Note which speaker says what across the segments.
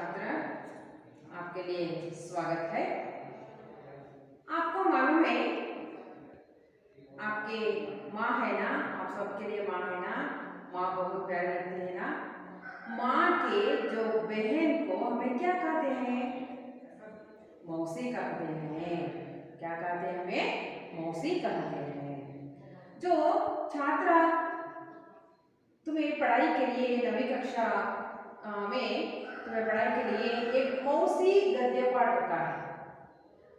Speaker 1: छात्र, आपके लिए स्वागत है। आपको मालूम है आपके माँ है ना, आप सबके लिए माँ है ना, माँ बहुत प्यारी लगती है ना। माँ के जो बहन को हमें क्या कहते हैं? मौसी कहते हैं। क्या कहते हैं? हमें मौसी कहते हैं। जो छात्रा तुम्हें पढ़ाई के लिए नवी कक्षा में तुम्हें पढ़ाई के लिए एक मौसी गद्य पाठ रखा है।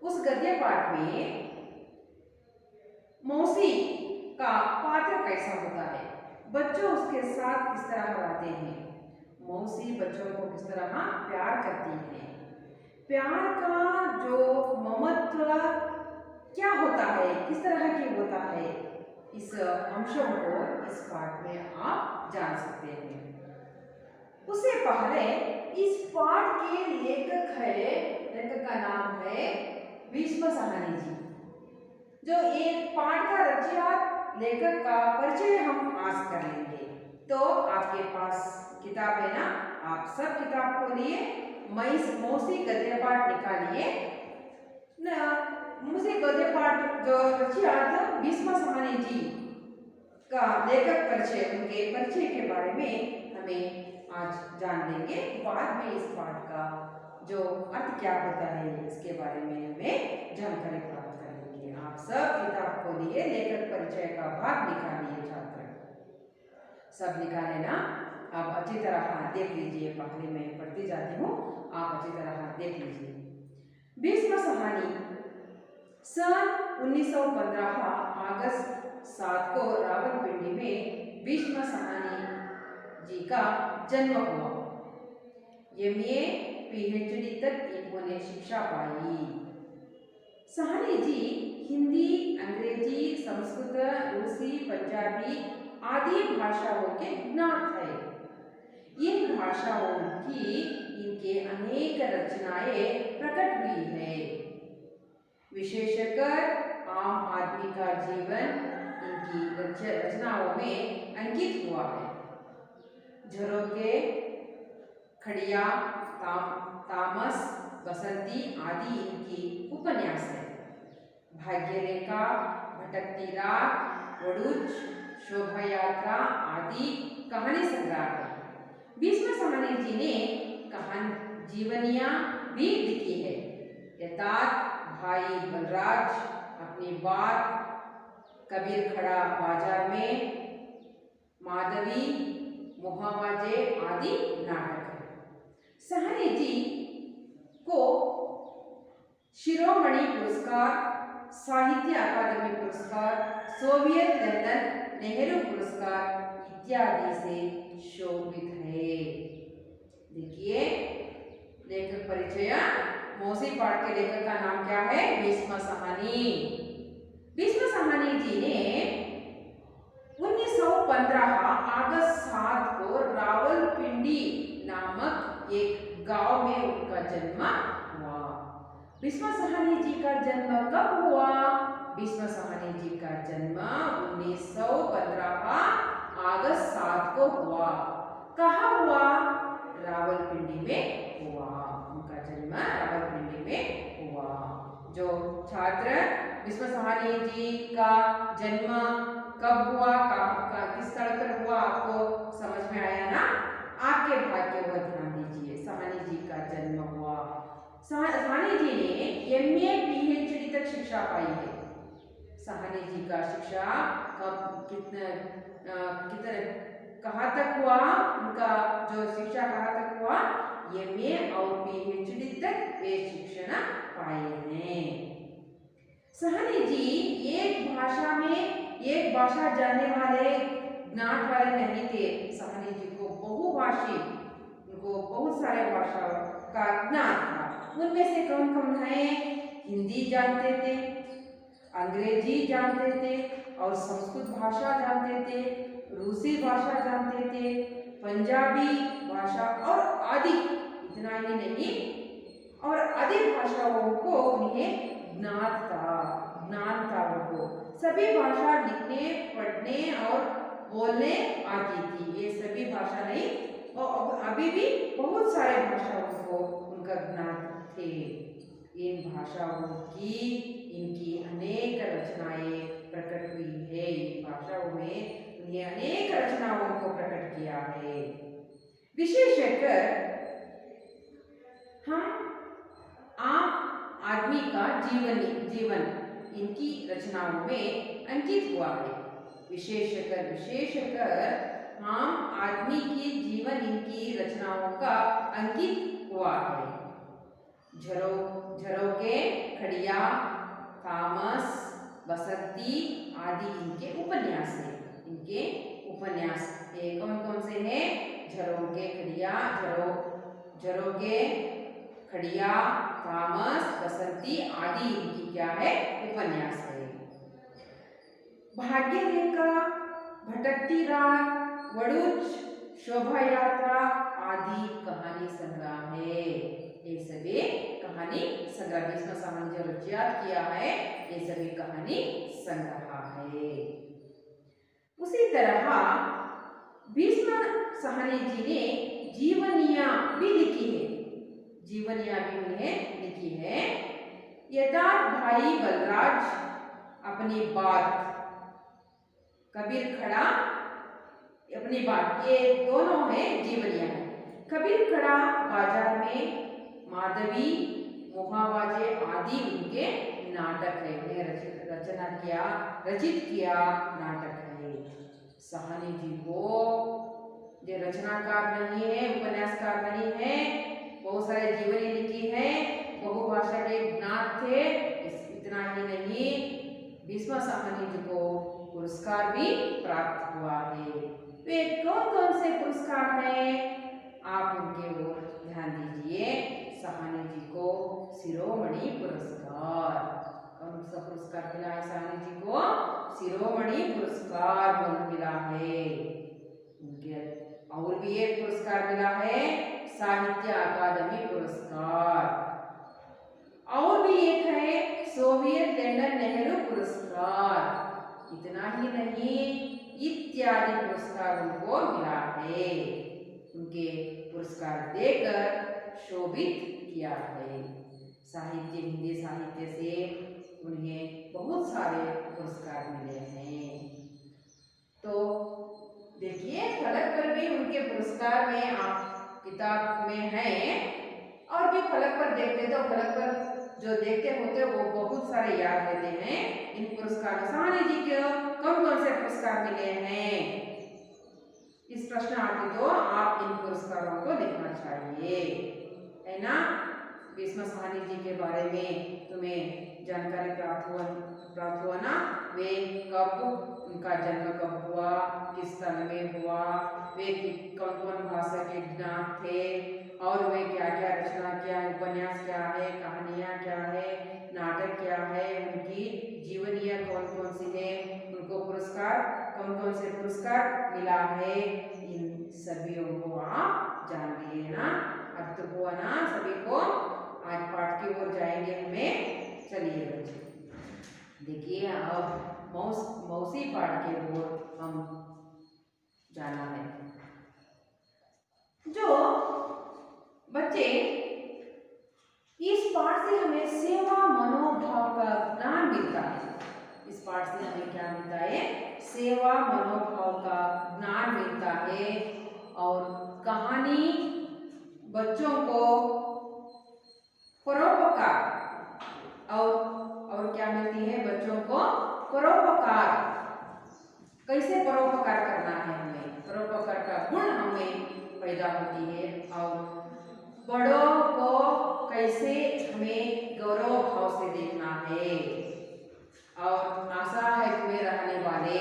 Speaker 1: उस गद्य पाठ में मौसी का पात्र कैसा होता है, बच्चों उसके साथ किस तरह रहते हैं, मौसी बच्चों को किस तरह प्यार करती है, प्यार का जो ममत्व क्या होता है, किस तरह की होता है, इस अंशों को इस पाठ में आप जान सकते हैं। उससे पहले इस पाठ के लेखक का नाम है भीष्म साहनी जी। जो एक पाठ का रचयिता लेखक का परिचय हम आज कर लेंगे। तो आपके पास किताब है ना, आप सब किताब खोलिए, मौसी गद्य पाठ निकालिए ना। मौसी गद्य पाठ जो रचयिता भीष्म साहनी जी का लेखक परिचय, उनके परिचय के बारे में हमें आज जान लेंगे। बाद में इस पाठ का जो अर्थ क्या होता है इसके बारे में हमें जानकारी प्राप्त कर लेंगे। आप सब किताब खोलिए, लेखक परिचय का भाग निकालिए छात्र, सब निकाले ना। आप अच्छी तरह देख लीजिए, पहले मैं पढ़ती जाती हूँ, आप अच्छी तरह देख लीजिए। भीष्म साहनी सन 1915 अगस्त 7 को रावलपिंडी में भीष्म साहनी जी का जन्म हुआ। MA PhD तक इन्होंने शिक्षा पाई। साहनी जी हिंदी, अंग्रेजी, संस्कृत, रूसी, पंजाबी आदि भाषाओं के ज्ञात है। इन भाषाओं की इनके अनेक रचनाएं प्रकट हुई है। विशेषकर आम आदमी का जीवन इनकी रचनाओं में अंकित हुआ है। झरोखे, खड़िया, तामस, बसंती आदि इनकी उपन्यास है। भाग्यरेखा, भटकती रात, वड़ुच, शोभा यात्रा आदि कहानी संग्रह है। भीष्म साहनी जी ने कहानी जीवनियां भी लिखी है। यथार्थ भाई बलराज, अपनी बात, कबीर खड़ा बाजार में, माधवी, मुहावजे आदि नाटक है। साहनी जी को शिरोमणि पुरस्कार, साहित्य अकादमी पुरस्कार, सोवियत लंदन नेहरू पुरस्कार इत्यादि से शोभित है। देखिए लेखक परिचय, मौसी पाठ के लेखक का नाम क्या है? भीष्म साहनी। भीष्म साहनी जी ने 1915 अगस्त 7 को रावलपिंडी नामक एक गांव में उनका जन्म हुआ। भीष्म साहनी जी का जन्म कब हुआ? भीष्म साहनी जी का जन्म 1915 अगस्त 7 को हुआ। कहाँ हुआ? रावलपिंडी में हुआ। उनका जन्म रावलपिंडी में हुआ। जो छात्र भीष्म साहनी जी का जन्म कब हुआ, किस स्थल पर हुआ, आपको समझ में आया ना? आपके भाग्य को ध्यान दीजिए। साहनी जी का जन्म हुआ। साहनी जी ने MA PhD तक शिक्षा पाई है। साहनी जी का शिक्षा कितने कहाँ तक हुआ? उनका जो शिक्षा कहाँ तक हुआ? MA और PhD तक वे शिक्षण पाए हैं। साहनी जी एक भाषा जानने वाले, ज्ञात वाले नहीं थे। साहनी जी को बहुभाषी, उनको बहुत सारे भाषाओं का ज्ञान था। उनमें से कौन कौन है? हिंदी जानते थे, अंग्रेजी जानते थे और संस्कृत भाषा जानते थे, रूसी भाषा जानते थे, पंजाबी भाषा और आदि। इतना ही नहीं, और अधिक भाषाओं को उन्हें ज्ञान था उनको। सभी भाषा लिखने, पढ़ने और बोलने आती थी। ये सभी भाषा नहीं, और अभी भी बहुत सारे भाषाओं को भाषाओं की इनकी अनेक रचनाएं प्रकट हुई है। इन भाषाओं में उन्हें अनेक रचनाओं को प्रकट किया है। विशेषकर हम आम आदमी का जीवन इनकी रचनाओं में अंकित हुआ है। विशेषकर आम आदमी की जीवन इनकी रचनाओं का अंकित हुआ है। झरोखे, खड़िया, तामस, बसंती आदि इनके उपन्यास है। इनके उपन्यास कौन कौन से हैं? झरोखे, खड़िया, तामस, बसंती आदि इनकी क्या है? उपन्यास है। भाग्य रेखा, भटकती रात, वड़ुच, शोभा यात्रा आदि कहानी संग्रह है। ये सभी कहानी संग्रह, भीष्म साहनी जो रचयात किया है, ये सभी कहानी संग्रह है। उसी तरह भीष्म साहनी जी ने जीवनियां भी लिखी है। जीवनियां भी उन्हें लिखी है। यथार्थ भाई बलराज अपनी बात, कबीर खड़ा अपनी बात, ये दोनों है जीवनियां है। कबीर खड़ा बाजार में, माधवी, मुहावाजे आदि उनके नाटक है। उन्हें रचित किया नाटक है। साहनी जी को जो रचनाकार नहीं है, उपन्यासकार नहीं है, बहुत सारे जीवनी लिखी है, बहुभाषा के ज्ञात थे। इतना ही नहीं, भीष्म साहनी जी को पुरस्कार भी प्राप्त हुआ है। वे कौन कौन से पुरस्कार हैं? आप उनके ओर ध्यान दीजिए। साहनी जी को शिरोमणि पुरस्कार, कौन सा पुरस्कार मिला है साहनी जी को? शिरोमणि पुरस्कार मिला है। उनके और भी एक पुरस्कार मिला है, साहित्य अकादमी पुरस्कार। और भी एक है सोवियत लंदन नेहरू पुरस्कार। इतना ही नहीं, इत्यादि पुरस्कार उनको मिला है। उनके पुरस्कार देकर शोभित किया है। साहित्य, हिंदी साहित्य से उन्हें बहुत सारे पुरस्कार मिले हैं। तो देखिए, फलक पर भी उनके पुरस्कार में आप किताब में हैं, और भी फलक पर देखते तो फलक पर जो देखते होते वो बहुत सारे याद रहते हैं। इन पुरस्कार साहनी जी को कौन कौन से पुरस्कार मिले हैं? इस प्रश्न आते तो आप इन पुरस्कारों को लिखना चाहिए, है ना। भीष्म साहनी जी के बारे में तुम्हें जानकारी प्राप्त हुआ ना। वे कब, उनका जन्म कब हुआ, किस स्थल में हुआ, वे कौन कौन भाषा के ज्ञात थे, और वे क्या क्या रचना क्या है, उपन्यास क्या है, कहानियाँ क्या है, नाटक क्या है, उनकी जीवनियाँ कौन कौन सी है, उनको पुरस्कार कौन कौन से पुरस्कार मिला है, इन सभी को आप जान लिए ना। अब तो हुआ ना सभी को। आज पाठ की ओर जाएंगे हमें। चलिए बच्चे देखिए, अब मौसी पाठ की ओर हम जाना है। जो बच्चे इस पाठ से हमें सेवा मनोभाव का ज्ञान मिलता है। इस पाठ से हमें क्या मिलता है? सेवा मनोभाव का ज्ञान मिलता है। और कहानी बच्चों को परोपकार, और क्या मिलती है? बच्चों को परोपकार, कैसे परोपकार करना है, हमें परोपकार का गुण हमें पैदा होती है। और बड़ों को कैसे हमें गौरव भाव से देखना है, और असहाय में रहने वाले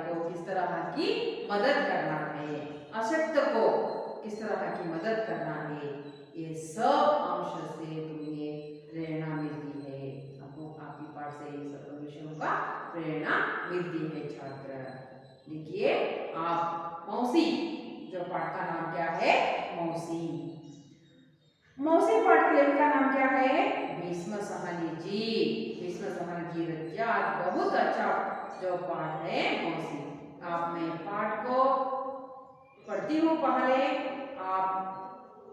Speaker 1: को किस तरह की मदद करना है, अशक्त को किस तरह की मदद करना है, ये सब अंश से तुम्हें प्रेरणा मिलती है। आपको आपकी पाठ से ये सब विषयों का प्रेरणा मिलती है। छात्र देखिए, आप मौसी, जो पाठ का नाम क्या है? मौसी। मौसी पाठ के लेखक का नाम क्या है? भीष्म साहनी जी। भीष्म साहनी जी रचित बहुत अच्छा जो पाठ है मौसी। आप मैं पाठ को पढ़ती हूँ, पहले आप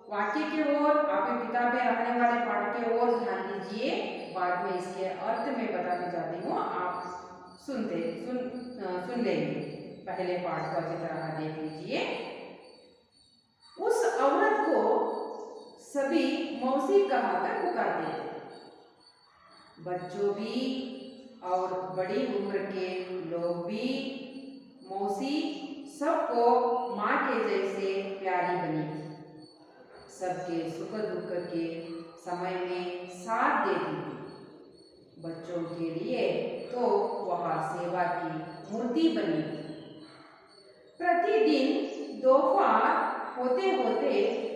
Speaker 1: वाक्य की ओर, आपकी किताबें रहने वाले पाठ के ओर ध्यान दीजिए। बाद में इसके अर्थ में बताती जाती हूँ, आप सुन लेंगे। पहले पाठ को अच्छी तरह देख लीजिए। उस औरत को सभी मौसी कहकर पुकारते थे। बच्चों भी और बड़ी उम्र के लोग भी मौसी सबको माँ के जैसे प्यारी बनी थी। सबके सुख दुख के समय में साथ देती थी। बच्चों के लिए तो वह सेवा की मूर्ति बनी थी। प्रतिदिन दोपहर होते होते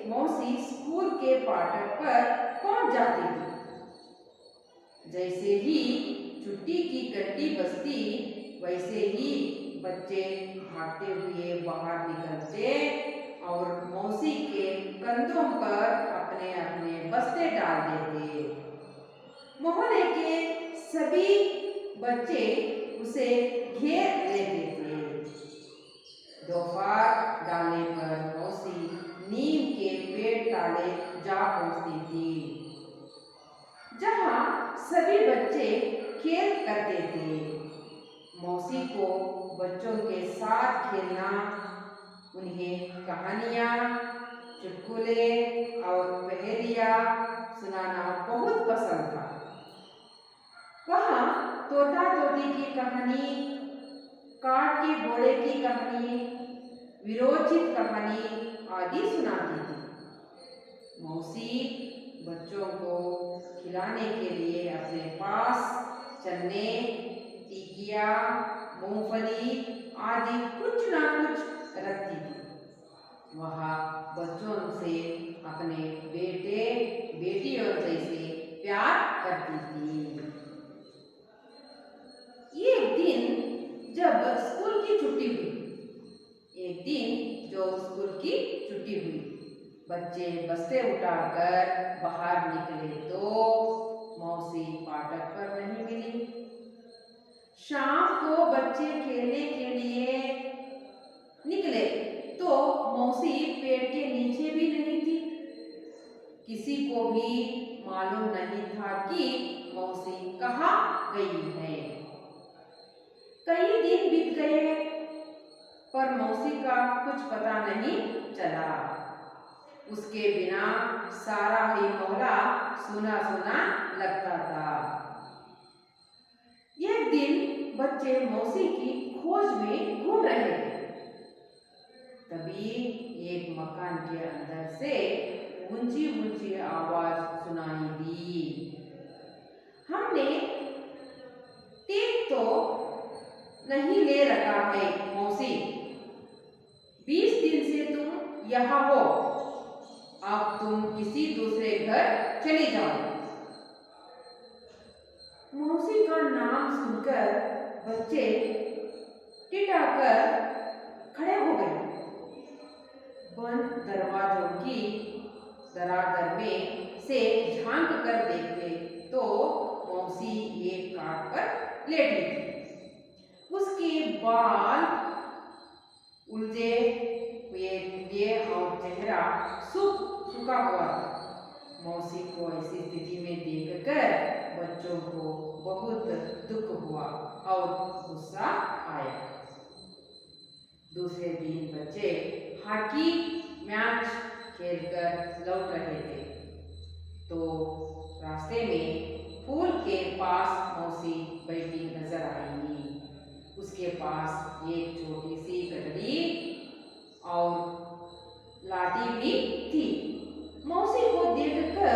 Speaker 1: मौसी स्कूल के फाटक पर पहुंच जाती थी। जैसे ही छुट्टी की घंटी बजती, वैसे ही बच्चे भागते हुए बाहर निकलते और मौसी के कंधों पर अपने अपने बस्ते डाल देते। मोहल्ले के सभी बच्चे उसे घेर लेते थे। दोपहर डालने पर मौसी नीम के पेड़ ताले जा पहुंचती थी, जहां सभी बच्चे खेल करते थे। मौसी को बच्चों के साथ खेलना, उन्हें कहानियाँ, चुटकुले और पहेलियाँ सुनाना बहुत पसंद था। वह तोता तोती की कहानी, काठ के घोड़े की कहानी, विरोचित कहानी आदि सुनाती थी। मौसी बच्चों को खिलाने के लिए अपने पास चने, टिकिया, मूंगफली आदि कुछ ना कुछ रखती थी। वह बच्चों से अपने बेटे बेटियों जैसे प्यार करती थी। एक दिन जब स्कूल की छुट्टी हुई, बच्चे बस्ते उठाकर बाहर निकले तो मौसी फाटक पर नहीं मिली। शाम को बच्चे खेलने के लिए निकले तो मौसी पेड़ के नीचे भी नहीं थी। किसी को भी मालूम नहीं था कि मौसी कहाँ गई है। कई दिन बीत गए पर मौसी का कुछ पता नहीं चला। उसके बिना सारा ही मोहल्ला सुना सुना लगता था। एक दिन बच्चे मौसी की खोज में घूम रहे थे। तभी एक मकान के अंदर से ऊंची ऊंची आवाज सुनाई दी। हमने टेक तो नहीं ले रखा है मौसी, 20 दिन से तुम यहाँ हो, अब तुम किसी दूसरे घर चली जाओ। मौसी का नाम सुनकर बच्चे टिटाकर खड़े हो गए। बंद दरवाजों की दरादर में से झांक कर देखते तो मौसी एक काट पर लेटी थी। उसके बाल उलझे हुए और चेहरा सूखा हुआ था। मौसी को ऐसी स्थिति में देखकर बच्चों को बहुत दुख हुआ और गुस्सा आया। दूसरे दिन बच्चे हॉकी मैच खेलकर लौट रहे थे तो रास्ते में फूल के पास मौसी बैठी नजर आई। उसके पास एक छोटी सी गठरी और लाठी भी थी। मौसी को देखकर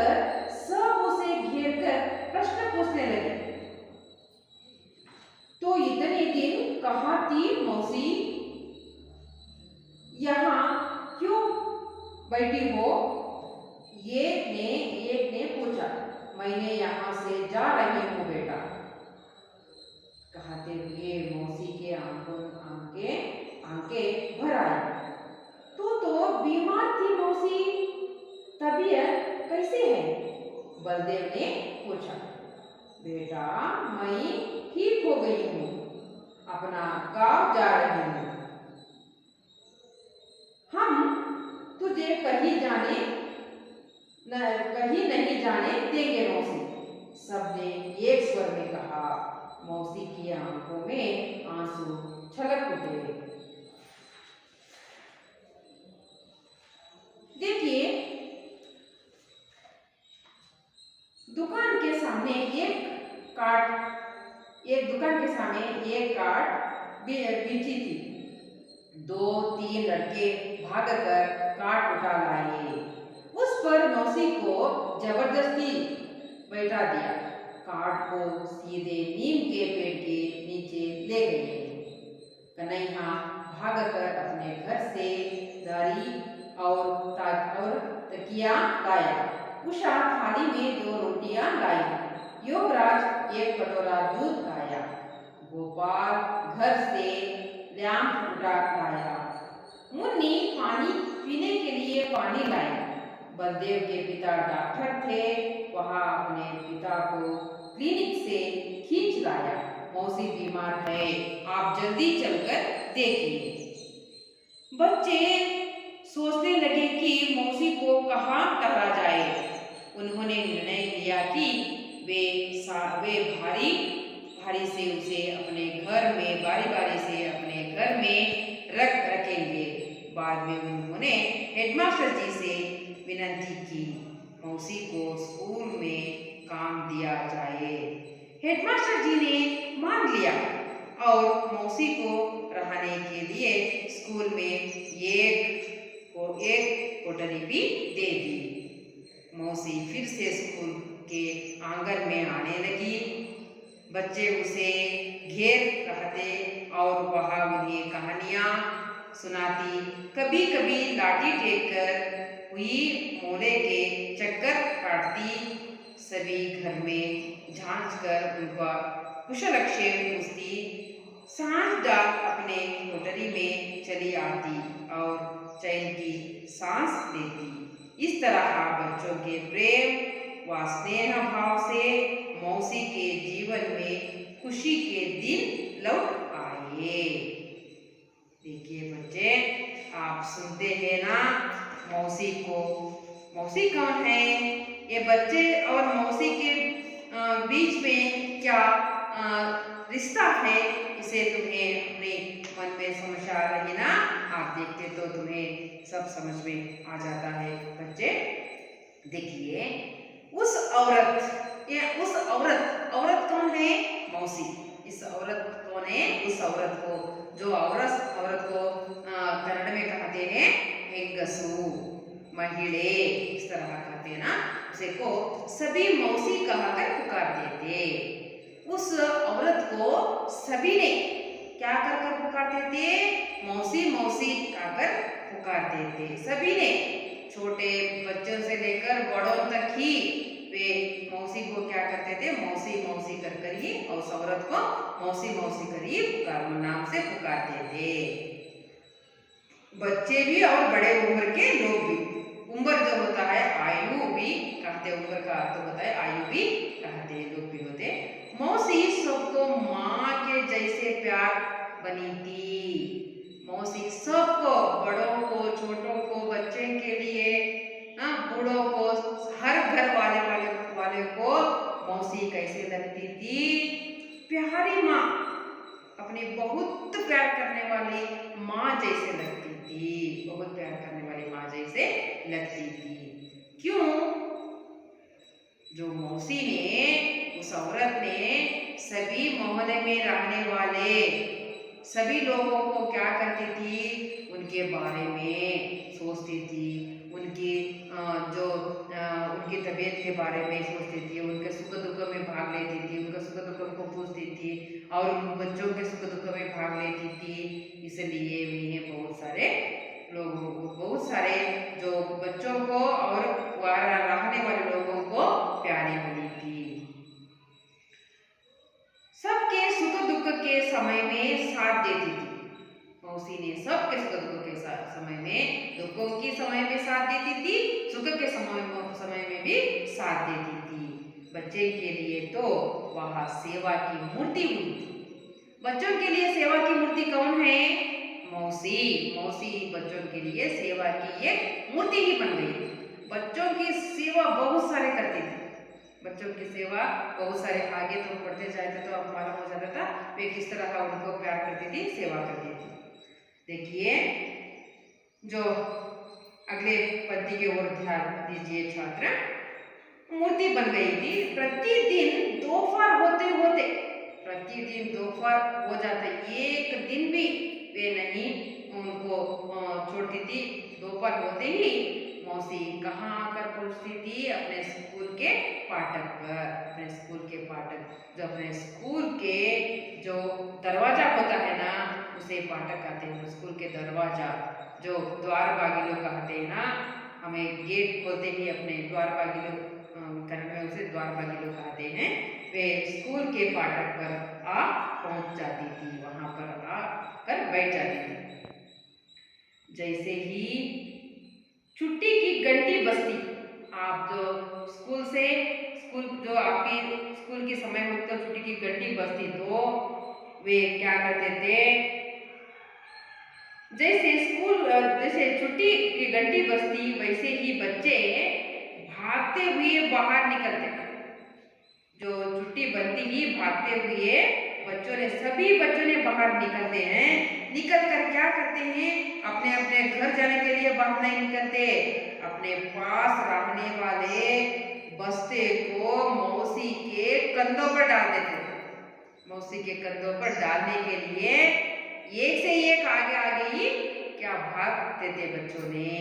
Speaker 1: सब उसे घेरकर प्रश्न पूछने लगे। तो इतने दिन कहाँ थी मौसी? यहाँ क्यों बैठी हो? एक ने पूछा। मैंने यहाँ से जा रही हूँ बेटा, कहते हुए मौसी के आंखें भर आई। तो बीमार थी मौसी, तबीयत कैसी है? बलदेव ने पूछा। बेटा मैं ठीक हो गई हूँ, अपना गांव जा रही हूँ। हम तुझे कहीं जाने न कहीं नहीं जाने देंगे मौसी, सबने एक स्वर में कहा। मौसी की आंखों में आंसू छलक उठे। देखिए, दुकान के सामने एक दुकान के सामने एक कार्ट बिछी थी। दो तीन लड़के भागकर कार्ट उठा लाए। उस पर मौसी को जबरदस्ती बैठा दिया। कार्ट को सीधे नीम के पेड़ के नीचे ले गए। कन्हैया भागकर अपने घर से दरी और तकिया लाया। उषा थाली में 2 रोटियां लाई। योगराज एक कटोरा दूध लाया। गोपाल घर से लैंप उठा लाया। मुन्नी पानी पीने के लिए पानी लाई। बलदेव के पिता डॉक्टर थे, वहां अपने पिता को क्लिनिक से खींच लाया। मौसी बीमार है, आप जल्दी चलकर देखिए। बच्चे सोचने लगे कि मौसी को कहाँ टहला जाए। उन्होंने निर्णय लिया कि वे भारी भारी से उसे अपने घर में बारी से अपने घर में रखेंगे। बाद में उन्होंने हेडमास्टर जी से विनती की मौसी को स्कूल में काम दिया जाए। हेडमास्टर जी ने मान लिया और मौसी को रहने के लिए स्कूल में एक कोठरी भी दे दी। मौसी फिर से स्कूल के आंगन में आने लगी। बच्चे उसे घेर रहते और वह उन्हें कहानियां सुनाती। कभी कभी लाठी टेक कर हुई मोले के चक्कर काटती। सभी घर में झांक कर उनका कुशलक्षेम पूछती। सांझ डाल अपने कोठरी में चली आती और चैन की सांस लेती। इस तरह बच्चों के प्रेम व स्नेह भाव से मौसी के जीवन में खुशी के दिन लौट आए। देखिए बच्चे, आप सुनते हैं ना मौसी को। मौसी कौन है? ये बच्चे और मौसी के बीच में क्या रिश्ता है, इसे तुम्हें अपने मन में समझ आ रही ना। आप देखते तो तुम्हें सब समझ में आ जाता है। बच्चे देखिए, औरत कौन है? मौसी। इस औरत कौन है? उस औरत को, जो औरत को कन्नड़ में कहते हैं हेंगसू, महिले, इस तरह कहते हैं ना। उसे को सभी मौसी कहकर पुकारते थे। उस औरत को सभी ने क्या कर पुकारते थे? मौसी मौसी कहकर पुकारते थे। सभी ने, छोटे बच्चों से लेकर बड़ों तक ही वे मौसी को क्या करते थे? मौसी मौसी कर ही, और उस औरत को मौसी मौसी कर ही नाम से पुकारते थे। बच्चे भी और बड़े उम्र के लोग भी। उम्र जो होता है आयु भी कहते, उम्र का अर्थ होता है आयु भी कहते, लोग भी होते। मौसी सबको माँ के जैसे प्यार बनी थी। मौसी सबको, बड़ों को, छोटों को, बच्चे के लिए, बूढ़ों को, हर घर वाले को मौसी कैसे लगती थी? प्यारी माँ, अपनी बहुत प्यार करने वाली माँ जैसे लगती थी। बहुत प्यार करने वाली माँ जैसे लगती थी। क्यों? जो मौसी ने, उस औरत ने सभी मोहल्ले में रहने वाले सभी लोगों को क्या करती थी? उनके बारे में सोचती थी। उनकी उनकी तबीयत के बारे में सोचती थी। उनके सुख दुख में भाग लेती थी। उनके सुख दुख को पूछती थी और उन बच्चों के सुख दुख में भाग लेती थी। इसलिए वे बहुत सारे लोगों को, बहुत सारे जो बच्चों को और रहने वाले लोगों को प्यारी बनी थी। सबके सुख दुख के समय में साथ देती थी। मौसी ने सबके सुख दुख के समय में, दुखों के समय में साथ देती थी, सुख के समय में भी साथ देती थी। बच्चे के लिए तो वह सेवा की मूर्ति हुई थी। बच्चों के लिए सेवा की मूर्ति कौन है? मौसी। मौसी बच्चों के लिए सेवा की एक मूर्ति ही बन गई। बच्चों की सेवा बहुत सारे करती थी। बच्चों की सेवा बहुत सारे, आगे तो पढ़ते जाते तो अब मालूम हो जाता था वे किस तरह का उनको प्यार करती थी, सेवा करती थी। देखिए जो अगले पंक्ति की ओर ध्यान दीजिए छात्र। मूर्ति बन गई थी। प्रतिदिन दोपहर होते होते, प्रतिदिन दोपहर हो जाता, एक दिन भी वे नहीं उनको छोड़ती थी। दोपहर होते ही मौसी कहाँ आकर पहुंचती थी? अपने स्कूल के फाटक पर। अपने स्कूल के फाटक, जो अपने स्कूल के जो दरवाजा होता है ना, उसे फाटक कहते हैं। स्कूल के दरवाजा, जो द्वार बागी लोग कहते हैं ना, हमें गेट खोलते ही अपने द्वार बागी लोग, कन्नड़ में उसे द्वार बागी लोग कहते हैं। वे स्कूल के फाटक पर आ पहुंच जाती थी, वहां पर आकर बैठ जाती थी। जैसे ही छुट्टी की घंटी बजती, आप जो स्कूल से, स्कूल जो आपकी स्कूल के समय होते तो छुट्टी की घंटी बजती तो वे क्या करते थे? जैसे छुट्टी की घंटी बजती वैसे ही बच्चे भागते हुए बाहर निकलते। जो छुट्टी बनती ही भागते हुए सभी बच्चों ने बाहर निकलते हैं। निकल कर क्या करते हैं? अपने अपने घर जाने के लिए बाहर नहीं निकलते, अपने पास रहने वाले बस्ते को मौसी के कंधों पर डाल देते। मौसी के कंधों पर डालने के लिए एक से एक आगे आगे ही क्या भागते थे बच्चों ने।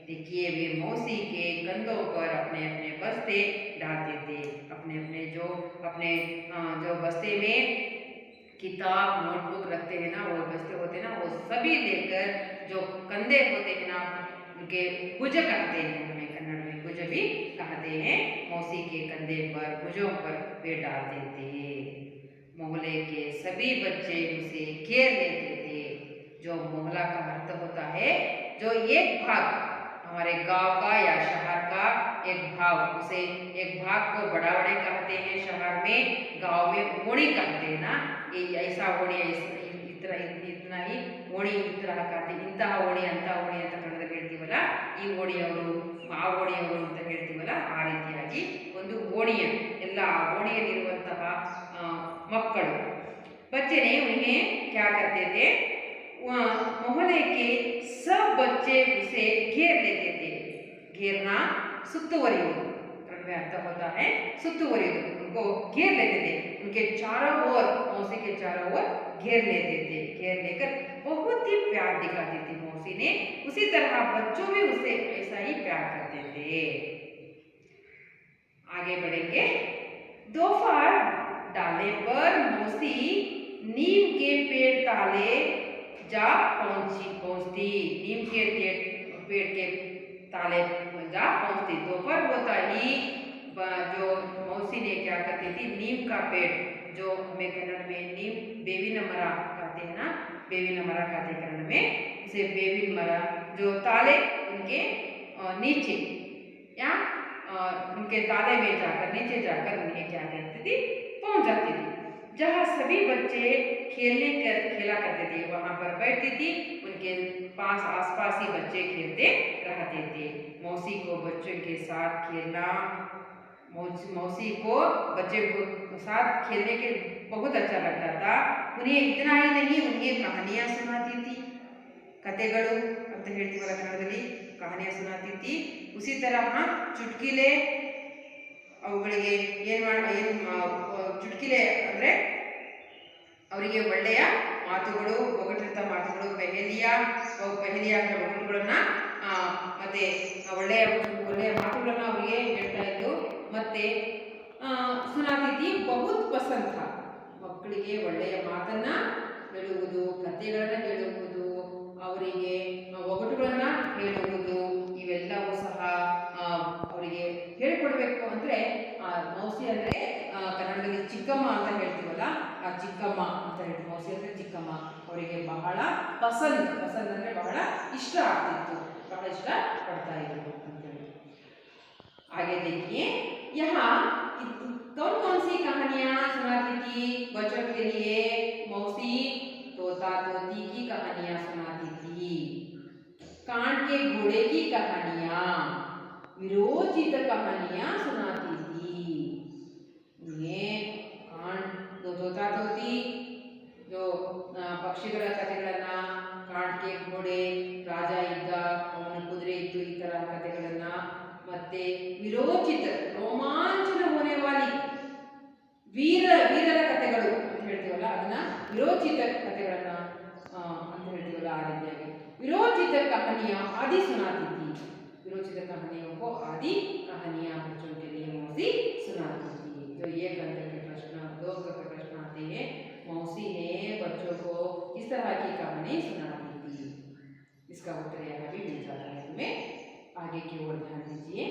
Speaker 1: देखिए वे मौसी के कंधों पर अपने अपने बस्ते डालते थे। अपने अपने जो बस्ते में किताब नोटबुक रखते हैं ना, वो बस्ते होते हैं ना, वो सभी लेकर जो कंधे होते हैं ना, उनके भुज कहते हैं, हमें कन्नड़ में भुज भी कहते हैं। मौसी के कंधे पर, भुजों पर वे डालते थे। मोहल्ले के सभी बच्चे उसे घेर लेते थे। जो मोहल्ला का अर्थ होता है, जो एक भाग हमारे गांव का या शहर का एक भाग, उसे एक भाग को बड़ावड़े कहते हैं शहर में, गांव में ओणी कहते हैं ना। ये ऐसा ओणी, इतना ही ओणी इतना कहते, इंತಹ ಓಣಿ ಅಂತ ಓಣಿ ಅಂತ ಕನ್ನಡದಲ್ಲಿ ಹೇಳ್ತೀವಲ್ಲ, ಈ ಓಣಿಯವರು ಆ ಓಣಿಯವರು ಅಂತ ಹೇಳ್ತೀವಲ್ಲ, ಆ ರೀತಿಯಾಗಿ ಒಂದು ಓಣಿಯ ಎಲ್ಲ ಓಣಿಯಲ್ಲಿರುವಂತಹ मक्कड़ू बच्चे ने उन्हें क्या करते थे? मोहल्ले के सब बच्चे उसे घेर लेते थे। घेरना सुತ್ತುವರಿಯುವುದು, कन्नड़ में अर्थ होता है सुತ್ತುವರಿಯುವುದು। उनको घेर लेते थे, उनके चारों ओर, मौसी के चारों ओर घेर लेते थे। घेर लेकर बहुत ही प्यार दिखाती थी मौसी ने। उसी तरह बच्चों भी उसे ऐसा ही प्यार करते थे। आगे बढ़ेंगे। दोपहर डालने पर मौसी नीम के पेड़ ताले जा पहुंचती। नीम के पेड़ के ताले जा पहुंचती। दोपहर होता ही जो मौसी ने क्या करती थी? नीम का पेड़, जो हमें कन्नड़ में नीम बेविन मरा कहते हैं ना, बेविन मरा कहते हैं कन्नड़ में, उसे बेविन मरा जो ताले उनके नीचे या उनके ताले में जाकर, नीचे जाकर उन्हें क्या करती थी? पहुंच जाती थी। जहाँ सभी बच्चे खेला करते थे, वहां पर बैठती थी। उनके पास आसपास ही बच्चे खेलते रहते थे। मौसी को बच्चों के साथ खेलना, मौसी को बच्चे को साथ खेलने के बहुत अच्छा लगता था। उन्हें इतना ही नहीं, उन्हें कहानियां सुनाती थी। कथेಗಳು ಅಂತ ಹೇಳ್ತೀವಲ್ಲ ಕನ್ನಡದಲ್ಲಿ, ಕಹಾನಿಯಾं सुनाती थी। उसी तरह चुटकिले, ಅವುಗಳಿಗೆ ಚುಟಕಿಲೆ ಅಂದ್ರೆ ಅವರಿಗೆ ಒಳ್ಳೆಯ ಮಾತುಗಳು, ಒಗಟಿನ ಮಾತುಗಳು, ಪೆಹಲಿಯ ಒಗಟುಗಳನ್ನ ಮತ್ತೆ ಒಳ್ಳೆಯ ಮಾತುಗಳನ್ನ ಅವರಿಗೆ ಹೇಳ್ತಾ ಇದ್ದು, ಮತ್ತೆ ಸುನಾತಿಥಿ ಬಹುತ್ ಪಸಂದ್ ಥಾ. ಮಕ್ಕಳಿಗೆ ಒಳ್ಳೆಯ ಮಾತನ್ನ ಹೇಳುವುದು, ಕಥೆಗಳನ್ನ ಹೇಳುವುದು, ಅವರಿಗೆ ಒಗಟುಗಳನ್ನ ಹೇಳುವುದು, ಇವೆಲ್ಲವೂ ಸಹ ಅವರಿಗೆ ಹೇಳ್ಕೊಡ್ಬೇಕು. ಅಂದ್ರೆ ಮೌಸಿ ಅಂದ್ರೆ ಕನ್ನಡದಲ್ಲಿ ಚಿಕ್ಕಮ್ಮ ಅಂತ ಹೇಳ್ತೀವಲ್ಲ, ಆ ಚಿಕ್ಕಮ್ಮ ಅಂತ ಹೇಳಿ, ಮೌಸಿ ಅಂದ್ರೆ ಚಿಕ್ಕಮ್ಮ, ಅವರಿಗೆ ಬಹಳ ಪಸಂದ್ ಅಂದ್ರೆ ಬಹಳ ಇಷ್ಟ ಆಗ್ತಿತ್ತು, ಬಹಳ ಇಷ್ಟ ಪಡ್ತಾ ಇದ್ರು ಅಂತೇಳಿ. आगे देखिए, यहाँ कौन कौन सी कहानियां सुनाती थी बच्चों के लिए? मौसी तोता तोती की कहानियां सुनाती थी, कांट के घोड़े की कहानियां, कहानियां सुनाती थी। ये कांड दो तोता तोती जो ಪಕ್ಷಿಗಳ ಕಥೆಗಳನ್ನ, ಕಾಡ್ಗೆ ಘೋಡೆ, ರಾಜ ಇದ್ದ, ಅವನ ಕುದುರೆ ಇತ್ತು, ಈ ತರ ಕಥೆಗಳನ್ನ, ಮತ್ತೆ ವಿರೋಚಿತ ರೋಮಾಂಚನ ಹೋನೆ ವಾಲಿ ವೀರರ ಕಥೆಗಳು ಅಂತ ಹೇಳ್ತೀವಲ್ಲ, ಅದನ್ನ ವಿರೋಚಿತ ಕಥೆಗಳನ್ನ ಅಂತ ಹೇಳ್ತೀವಲ್ಲ, ಆ ರೀತಿಯಾಗಿ विरोचित कहानियां आदि सुनाती थी। विरोचित कहानियों को आदि कहानियां बच्चों के लिए मौसी सुनाती थी। तो ये अंक के प्रश्न, 2 अंक के प्रश्न आते हैं, मौसी ने बच्चों को किस तरह की कहानी सुनाती थी। इसका उत्तर यहाँ भी मिल जाता है हमें। आगे की ओर ध्यान दीजिए।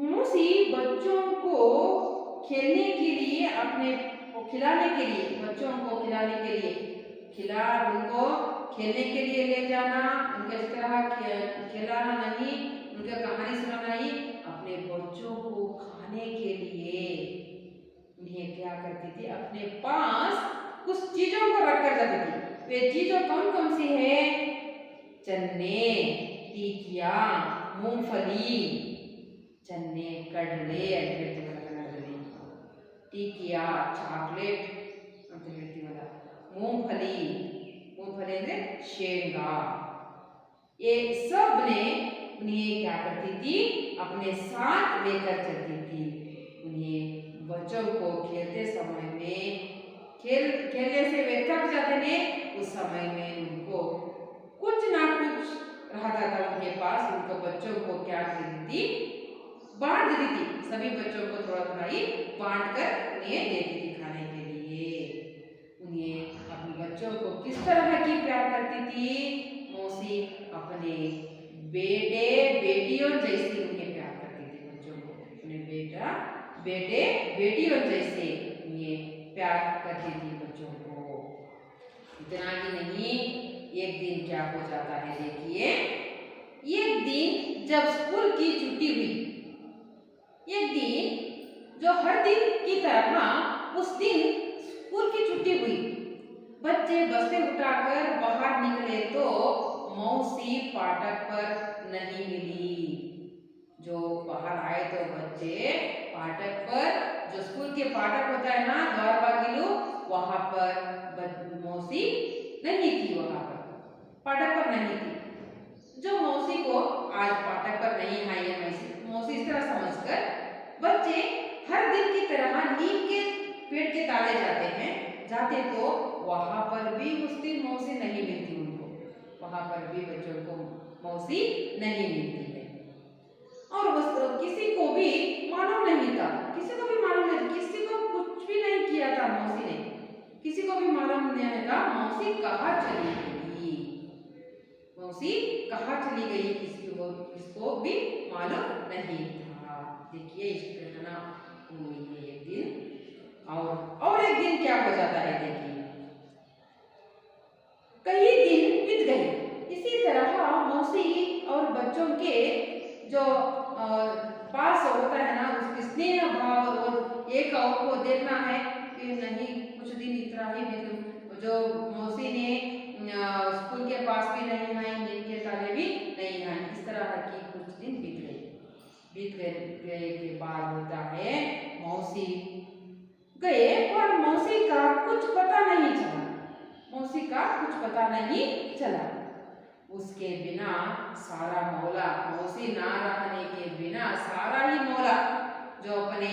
Speaker 1: मौसी बच्चों को खेलने के लिए, अपने को खिलाने के लिए, बच्चों को खिलाने के लिए, उनको खेलने के लिए ले जाना, उनके इस तरह खिलाना नहीं, उनके कहानी सुनाना नहीं, अपने बच्चों को खाने के लिए उन्हें क्या करती थी, अपने पास कुछ चीजों को रख कर जाती थी। वे चीजों कौन कौन सी है? चने, टिकिया, मूंगफली, चने कड़ले ಅಂತ ಹೇಳ್ತೀವಲ್ಲ ಕನ್ನಡದಲ್ಲಿ, ಟಿಕಿಯಾ ಚಾಕ್ಲೇಟ್ ಅಂತ ಹೇಳ್ತೀವಲ್ಲ, मूंगफली ಅಂದ್ರೆ शेंगा, ये सब ने उन्हें क्या करती थी, अपने साथ लेकर चलती थी। उन्हें बच्चों को खेलते समय में, खेलने से वे थक जाते हैं, उस समय में उनको कुछ ना कुछ रहता था उनके पास, उनको बच्चों को क्या करती थी, बांट देती थी। सभी बच्चों को थोड़ा थोड़ा ही बांट कर उन्हें देती थी खाने के लिए। उन्हें अपने बच्चों को किस तरह की प्यार करती थी? मौसी अपने बेटे बेटियों जैसे उन्हें प्यार करती थी। बच्चों को अपने बेटे बेटियों जैसे उन्हें प्यार करती थी बच्चों को। इतना ही नहीं, एक दिन क्या हो जाता है देखिए। एक दिन जब स्कूल की छुट्टी हुई, एक दिन जो हर दिन की तरह उस दिन स्कूल की छुट्टी हुई, बच्चे बसें उठाकर बाहर निकले तो मौसी फाटक पर नहीं मिली। जो बाहर आए तो बच्चे फाटक पर, जो स्कूल के फाटक होता है ना, द्वार बागिलू, वहां पर मौसी नहीं थी। वहां पर फाटक पर नहीं थी। जो मौसी को आज फाटक पर नहीं आई है, मौसी इस तरह समझकर बच्चे हर दिन की तरह नीम के पेड़ के ताले जाते तो वहां पर भी उस दिन मौसी नहीं मिलती उनको। वहां पर भी बच्चों को मौसी नहीं मिलती है। और किसी को भी मालूम नहीं था, किसी को भी मालूम नहीं, किसी को कुछ भी नहीं किया था मौसी ने, किसी को भी मालूम नहीं था मौसी कहाँ चली गई। मौसी कहाँ चली गई किसको भी मालूम नहीं था। देखिए इस घटना हुई है एक दिन। और एक दिन क्या हो जाता है देखिए। कई दिन बीत गए। इसी तरह मौसी और बच्चों के जो पास होता है ना, उसके स्नेह भाव और एक और को देखना है कि नहीं, कुछ दिन इतना ही जो मौसी ने स्कूल के पास भी नहीं आई, नीम के ताले भी नहीं आई। इस तरह की कुछ दिन बीत गए के बाद होता है मौसी गए पर मौसी का कुछ पता नहीं चला। मौसी का कुछ पता नहीं चला। उसके बिना सारा मौला, मौसी ना रहने के बिना सारा ही मौला, जो अपने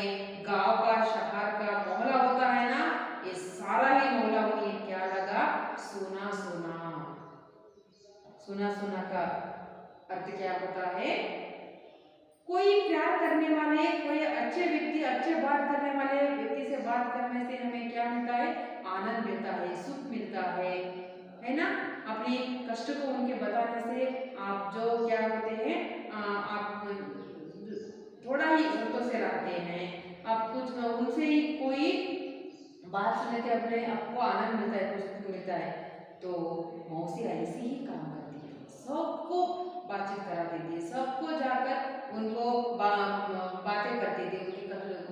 Speaker 1: गांव का शहर का मौला होता है ना, ये सारा ही मौला उन्हें क्या लगा, सुना सुना। सुना सुना का अर्थ क्या होता है? कोई प्यार करने वाले, कोई अच्छे व्यक्ति, अच्छे बात करने वाले व्यक्ति से बात करने से हमें क्या मिलता है? आनंद मिलता है, सुख मिलता है ना। अपने कष्ट को उनके बताने से आप जो क्या होते हैं, आप थोड़ा ही उनको से रहते हैं। आप कुछ उनसे ही कोई बात सुनने से अपने आपको आनंद मिलता है, कुछ मिलता है। तो मौसी ऐसे ही काम करती है, सबको बातचीत कराती थी, सबको जाकर उनको बातें करती थी, उनके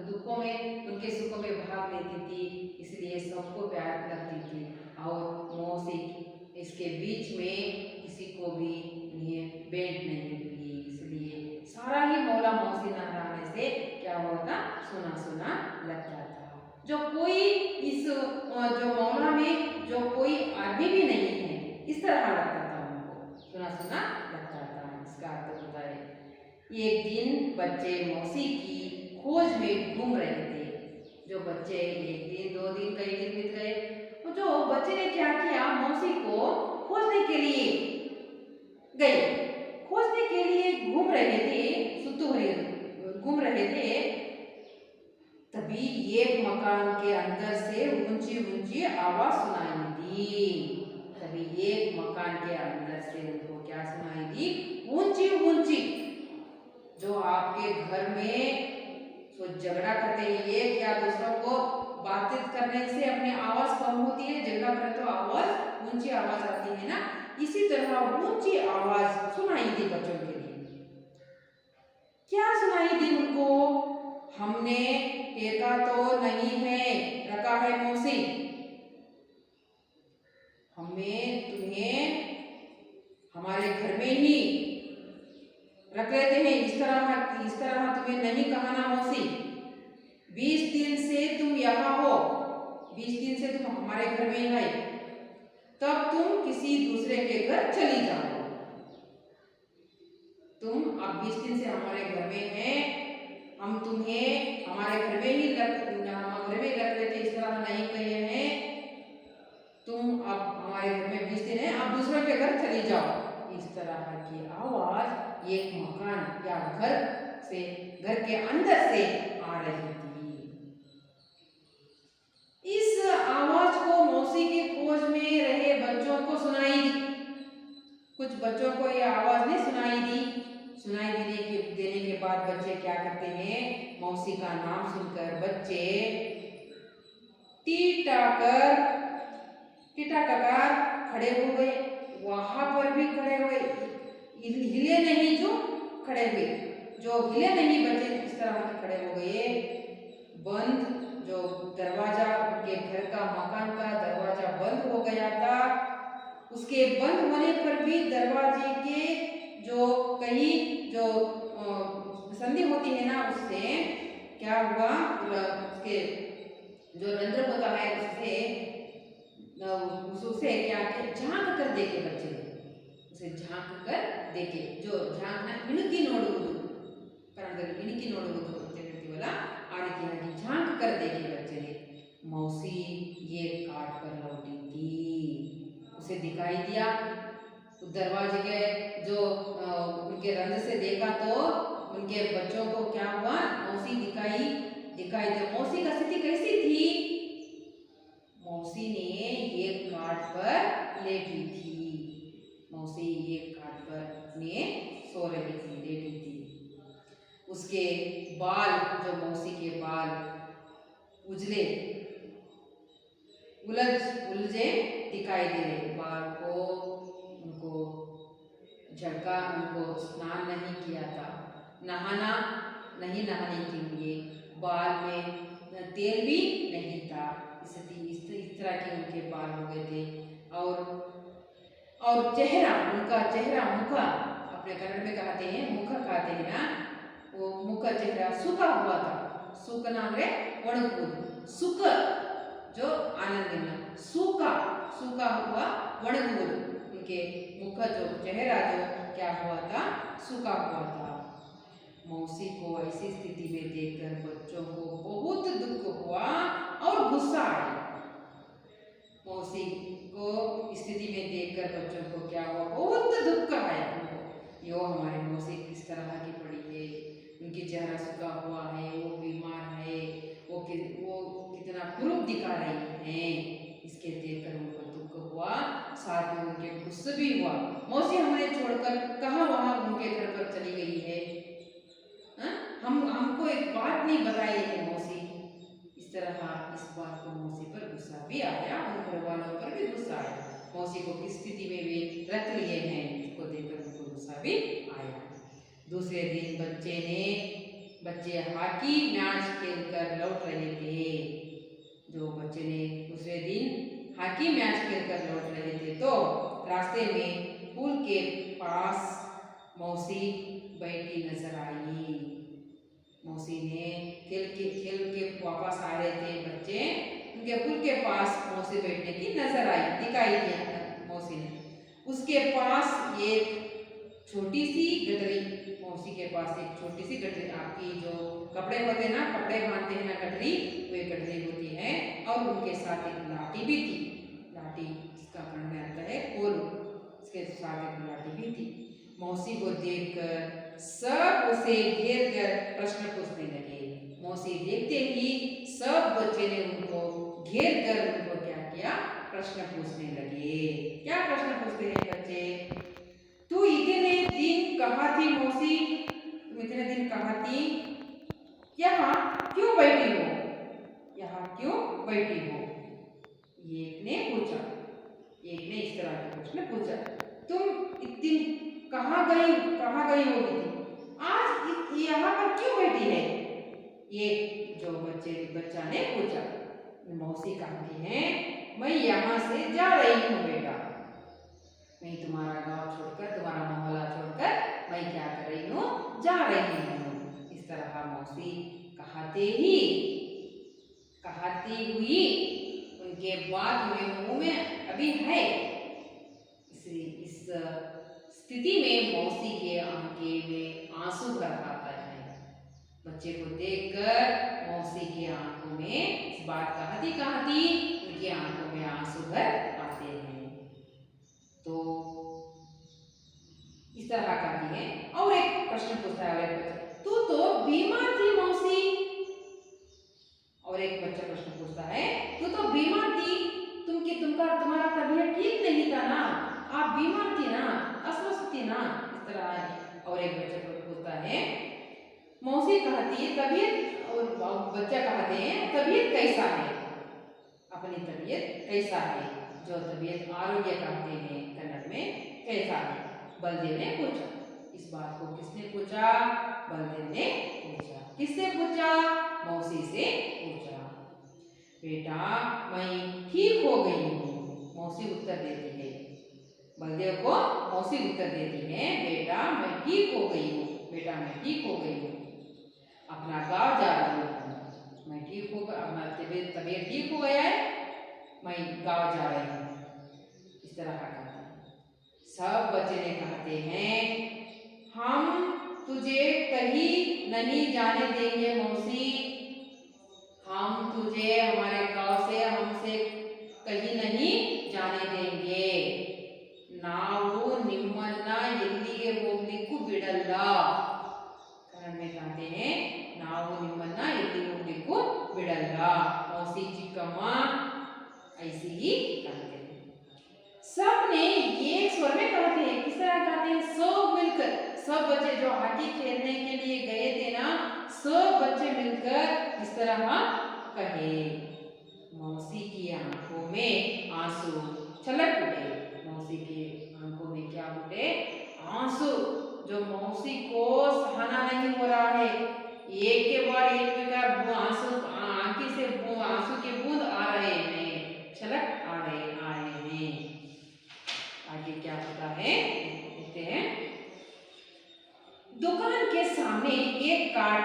Speaker 1: दुखों में, उनके सुखों में भाग लेती थी, इसलिए सबको प्यार करती थी। और मौसी इसके बीच में किसी को भी बैठ नहीं हुई, इसलिए सारा ही मौला मौसी न रहने से सुना सुना लगता था। जो कोई इस जो मौला में जो कोई आदमी भी नहीं है, इस तरह लगता था उनको, सुना सुना लगता था। इसका अर्थ होता है, एक दिन बच्चे मौसी की खोज में घूम रहे थे। जो बच्चे एक दिन, दो दिन, कई दिन बीत गए, तो जो बच्चे ने क्या किया, मौसी को खोजने के लिए गए, खोजने के लिए घूम रहे थे, घूम रहे थे। तभी एक मकान के अंदर से ऊंची ऊंची आवाज सुनाई दी। तभी एक मकान के अंदर से उनको क्या सुनाई दी, ऊंची ऊंची। जो आपके घर में तो झगड़ा करते हैं, एक या दूसरों को बातचीत करने से अपनी आवाज कम होती है, झगड़ा करें तो आवाज ऊंची आवाज आती है ना, इसी तरह ऊंची आवाज सुनाई दी बच्चों के लिए। क्या सुनाई दी उनको, हमने देखा तो नहीं है, रखा है मौसी, हमें तुम्हें हमारे घर में ही रख लेते हैं, इस तरह तुम्हें नहीं कहा ना मौसी। 20 दिन से तुम यहाँ हो, 20 दिन से तुम हमारे घर में है, तब तुम किसी दूसरे के घर चली जाओ। तुम अब 20 दिन से हमारे घर में हैं, हम तुम्हें हमारे घर में ही रख लेते, इस तरह नहीं कहे हैं। तुम अब हमारे घर में 20 दिन है, अब दूसरे के घर चली जाओ। इस तरह की आवाज एक मकान या घर के अंदर से आ रही थी। इस आवाज को मौसी की खोज में रहे बच्चों को सुनाई दी। कुछ बच्चों को यह आवाज नहीं सुनाई दी। देने के बाद बच्चे क्या करते हैं, मौसी का नाम सुनकर बच्चे टीटाकार खड़े हो गए। वहां पर भी खड़े हुए, हिले नहीं, जो खड़े हुए, जो हिले नहीं बच्चे इस तरह के खड़े हो गए। बंद जो दरवाजा, उनके घर का, मकान का दरवाजा बंद हो गया था। उसके बंद होने पर भी दरवाजे के जो कहीं जो संधि होती है ना, उससे क्या हुआ, उसके जो रंध्र होता है उससे क्या किया, झांक कर देखे बच्चे, उसे झांक कर देखे। जो झांकना इनकी नोडुವುದು कन्नडದಲ್ಲಿ इनकी नोडुವುದು ಅಂತ ಹೇಳ್ತೀವಲ್ಲ, ಆ ರೀತಿಯಾಗಿ झांक कर देखे बच्चे ने। मौसी ये काट कर लौटी थी, उसे दिखाई दिया। दरवाजे के जो उनके रंध्र से देखा तो उनके बच्चों को क्या हुआ, मौसी दिखाई दी। मौसी का स्थिति कैसी थी, मौसी ने एक काट पर लेटी थी। मौसी एक काट पर ने सो रही थी, लेटी थी। उसके बाल, जो मौसी के बाल उलझे दिखाई दे रहे। बाल को उनको झड़का, उनको स्नान नहीं किया था, नहाने के लिए बाल में तेल भी नहीं था। इस तरह के उनके बाल हो गए थे। और चेहरा, उनका चेहरा, मुख, अपने कन्नड़ में कहते हैं मुख कहते हैं ना, वो मुख चेहरा सूखा हुआ था। सूखना ಅಂದ್ರೆ ಒಣಗುವುದು, सुख जो आनंद, सूखा हुआ ಒಣಗುವುದು। उनके मुख जो चेहरा जो क्या हुआ था, सूखा हुआ था। मौसी को ऐसी स्थिति में देखकर बच्चों को बहुत दुख हुआ और गुस्सा आया। मौसी को स्थिति में देखकर बच्चों को क्या हुआ, बहुत दुख आया उनको। यो हमारी मौसी किस तरह की पड़ी है, उनकी चेहरा सूखा हुआ है, वो बीमार है, वो कितना कुरूप दिखा रही है। इसके देखकर उनको दुख हुआ, साथ में उनके गुस्सा भी हुआ। मौसी हमें छोड़कर कहाँ वहां उनके घर पर चली गई है, हमको एक बात नहीं बताई है मौसी। इस बात को मौसी पर गुस्सा भी आया, उन घर वालों पर भी गुस्सा आया। मौसी को किस स्थिति में वे रख लिए हैं, इसको देखकर उनको गुस्सा भी आया। दूसरे दिन बच्चे हॉकी मैच खेलकर लौट रहे थे। जो बच्चे ने दूसरे दिन हॉकी मैच खेलकर लौट रहे थे, तो रास्ते में पुल के पास मौसी बैठी नजर आई। मौसी ने खेल वापस आ रहे थे बच्चे, उनके पुल के पास मौसी बैठने की नजर आई, दिखाई दिया मौसी ने। उसके पास एक छोटी सी गठरी, मौसी के पास एक छोटी सी गठरी, आपकी जो कपड़े होते हैं ना, कपड़े बांधते हैं ना गठरी, वो एक गठरी होती है, और उनके साथ एक लाठी भी थी। लाठी इसका कर्ण में आता है कोल, इसके साथ एक लाठी भी थी। मौसी को देखकर सब उसे घेर कर प्रश्न पूछने लगे। मौसी देखते ही सब बच्चे ने उनको घेर कर उनको क्या किया, प्रश्न पूछने लगे। क्या प्रश्न पूछते हैं बच्चे? तू इतने दिन कहाँ थी मौसी? तुम इतने दिन कहाँ थी? यहाँ क्यों बैठी हो? यहाँ क्यों बैठी हो? एक ने पूछा, एक ने इस तरह का प्रश्न पूछा। तुम इतनी कहाँ गई होगी थी? आज यहाँ पर क्यों बैठी है? एक जो बच्चा ने पूछा। मौसी कहती है, मैं यहाँ से जा रही हूँ बेटा, मैं तुम्हारा गांव छोड़कर, तुम्हारा मोहल्ला छोड़कर मैं क्या कर रही हूँ, जा रही हूँ। इस तरह मौसी कहती हुई उनके बाद में मुंह में अभी है। इस स्थिति में मौसी के आंखें में आंसू भर आता है। बच्चे को देखकर मौसी के आंखों में इस बात कहती उनकी आंखों में आंसू भर आते हैं। तो इस तरह कहती है। और एक प्रश्न पूछता है, और एक बच्चा, तू तो बीमार थी मौसी। और एक बच्चा प्रश्न पूछता है, तू तो बीमार थी, तुम्हारा तबीयत ठीक नहीं था ना, आप बीमार थी ना, अस्वस्थ थी ना, इस तरह है। और एक बच्चा पूछता है, मौसी कहती है तबीयत, और बच्चा कहते हैं तबीयत कैसा है, अपनी तबीयत कैसा है, जो तबीयत आरोग्य कहते हैं कन्नड़ में, कैसा है, बलदेव ने पूछा। इस बात को किसने पूछा? बलदेव ने पूछा। किससे पूछा? मौसी से पूछा। बेटा मैं ठीक हो गई हूँ, मौसी उत्तर देती है। बलदेव को मौसी उत्तर देती है, बेटा मैं ठीक हो गई हूँ, बेटा मैं ठीक हो गई हूँ, अपना गाँव जा रही हूँ, मैं ठीक हो, अपना तबीयत ठीक हो गया है, मैं गाँव जा रही हूँ। इस तरह का कहता है। सब बच्चे ने कहते हैं, हम तुझे कहीं नहीं जाने देंगे मौसी, हम तुझे हमारे गांव से, हमसे कहीं नहीं जाने देंगे। ನಾವು ನಿಮ್ಮನ್ನ ಎಲ್ಲಿಗೆ ಹೋಗ್ಲಿಕ್ಕೂ ಬಿಡಲ್ಲ। कन्नड़ में कहते हैं, ನಾವು ನಿಮ್ಮನ್ನ ಎಲ್ಲಿಗೆ ಹೋಗ್ಲಿಕ್ಕೂ ಬಿಡಲ್ಲ। मौसी चिक्कम्म ऐसे ही कहते हैं। सब ने एक स्वर में कहते हैं। किस तरह कहते हैं? सब मिलकर, सब बच्चे जो हॉकी खेलने के लिए गए थे ना, सब बच्चे मिलकर इस तरह कहे। मौसी की आंखों में आंसू छलक उठे। मौसी की आंखों में क्या उठे? आंसू। जो मौसी को सहना नहीं हो रहा है, एक के बाद एक प्रकार आंसू, आंखी से आंसू के बूंद आ रहे हैं, छलक आ रहे हैं। आगे क्या होता है देखते हैं। दुकान के सामने एक काट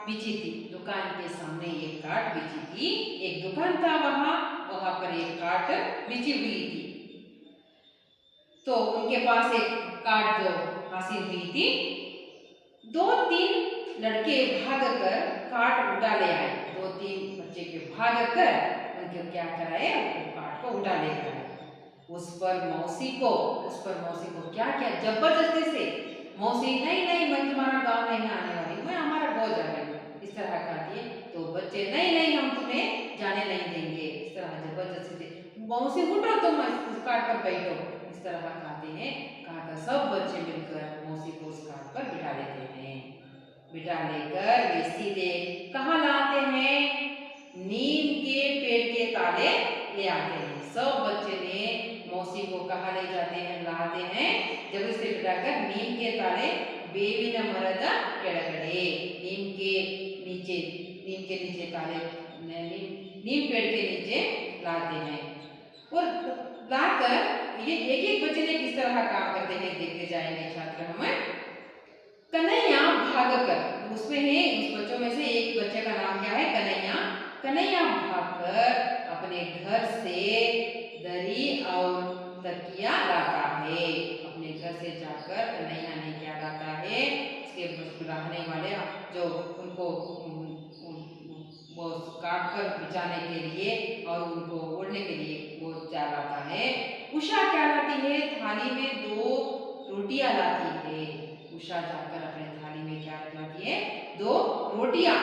Speaker 1: बिछी थी। दुकान के सामने एक काट बिछी थी। एक दुकान था, वहां पर एक काट बिछी हुई थी। तो उनके पास एक काट जो हासिल हुई थी, 2-3 लड़के भागकर काट उठा ले आए। 2-3 बच्चे के भागकर उनके क्या कराए, काट को उठा ले आए। उस पर मौसी को क्या किया, जबरदस्ती से, मौसी नहीं मैं तुम्हारा गांव नहीं आने वाली, मैं हमारा गांव जा रही हूँ, इस तरह कहा दिए। तो बच्चे नहीं हम तुम्हें जाने नहीं देंगे, इस तरह जबरदस्ती से, मौसी उठो तुम इस काट पर बैठो, इस तरह कहते हैं। कहकर सब बच्चे मिलकर मौसी को उस काट पर बिठा लेते हैं। बिठा लेकर वे सीधे कहाँ लाते हैं? नीम के पेड़ के ताले ले आते हैं। सब बच्चे ने मौसी को कहाँ ले जाते हैं, लाते हैं, जब उसे बिठाकर नीम के ताले, ಬೇವಿನ ಮರದ ಕೆಳಗಡೆ, नीम के नीचे ताले, नीम पेड़ के नीचे लाते हैं। और लाकर ये एक बच्चे ने किस तरह काम करते हैं देखते जाएंगे छात्र हम। कन्हैया भागकर, उसमें है, उस बच्चों में से एक बच्चे का नाम क्या है? कन्हैया। कन्हैया भागकर अपने घर से दरी और तकिया लाता है। अपने घर से जाकर कन्हैया ने क्या लाता है, उसके रहने वाले जो उनको वो काट कर बिछाने के लिए और उनको ओढ़ने के लिए वो क्या लाता है। उषा क्या लाती है, थाली में 2 रोटियां लाती है। उषा जाकर अपने थाली में क्या लाती है, 2 रोटियां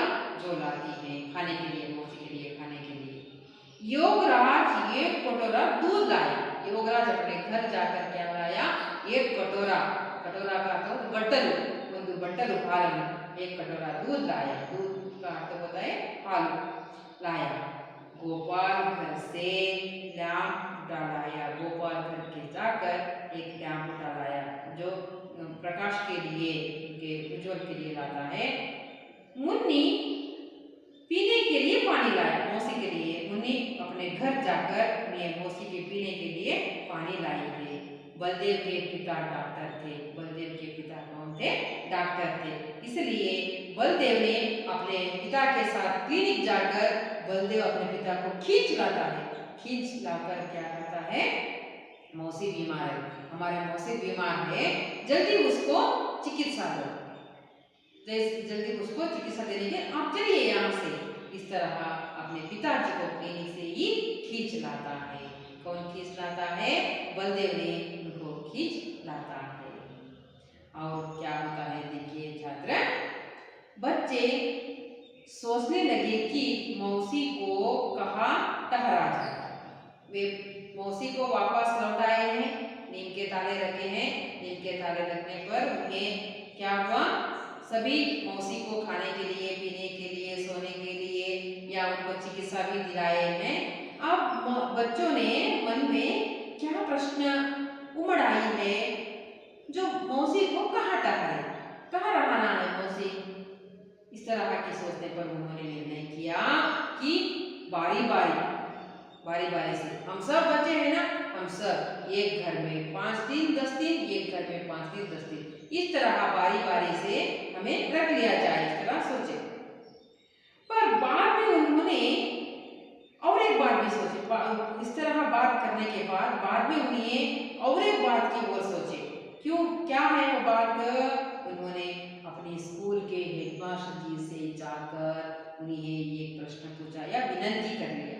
Speaker 1: जो लाती है खाने के लिए, मौसी के लिए खाने के लिए। योगराज 1 कटोरा दूध लाया। योगराज अपने घर जाकर क्या लाया, 1 कटोरा, कटोरा का अर्थ बट्टल, ಒಂದು बट्टल हाल, 1 कटोरा दूध लाया। दूध का अर्थ होता है हाल लाया। गोपाल घर से लैंप डालाया। गोपाल घर के जाकर एक लैंप डालाया जो प्रकाश के लिए, उनके उज्जवल के लिए लाता है। मुन्नी पीने के लिए पानी लाया मौसी के लिए। मुन्नी अपने घर जाकर उन्हें मौसी के पीने के लिए पानी लाई है। बलदेव के पिता डॉक्टर थे। बलदेव के पिता कौन थे, डॉक्टर थे। इसलिए बलदेव ने अपने पिता के साथ क्लिनिक जाकर बलदेव अपने पिता को खींच लाता है। खींच लाकर क्या करता है, मौसी बीमार है, हमारे मौसी बीमार है, जल्दी उसको चिकित्सा दो, जल्दी उसको चिकित्सा देने के आप चलिए यहाँ से। इस तरह अपने पिताजी को क्लिनिक से ही खींच लाता है। कौन खींच लाता है, बलदेव ने उनको खींच लाता है। और क्या होता है देखिए छात्र, बच्चे सोचने लगे कि मौसी को कहाँ ठहरा जाए। वे मौसी को वापस लौटाए हैं, नीम के ताले रखे हैं। नीम के ताले रखने पर उन्हें क्या हुआ, सभी मौसी को खाने के लिए, पीने के लिए, सोने के लिए या उनको चिकित्सा भी दिलाए हैं। अब बच्चों ने मन में क्या प्रश्न उमड़ आई है, जो मौसी को कहाँ ठहराए, कहाँ रहना है मौसी। इस तरह की सोचने पर उन्होंने निर्णय किया कि बारी बारी से हम सब बच्चे हैं ना, हम सब एक घर में 5 दिन 10 दिन, एक घर में 5 दिन 10 दिन, इस तरह बारी से हमें रख लिया जाए, इस तरह सोचे। पर बाद में उन्होंने और एक बात भी सोची। इस तरह बात करने के बाद में उन्हें और एक बात की ओर सोचे। क्यों, क्या है वो बात, उन्होंने अपने स्कूल के हेडमास्टर जी से जाकर उन्हें एक प्रश्न पूछा या विनती कर लिया।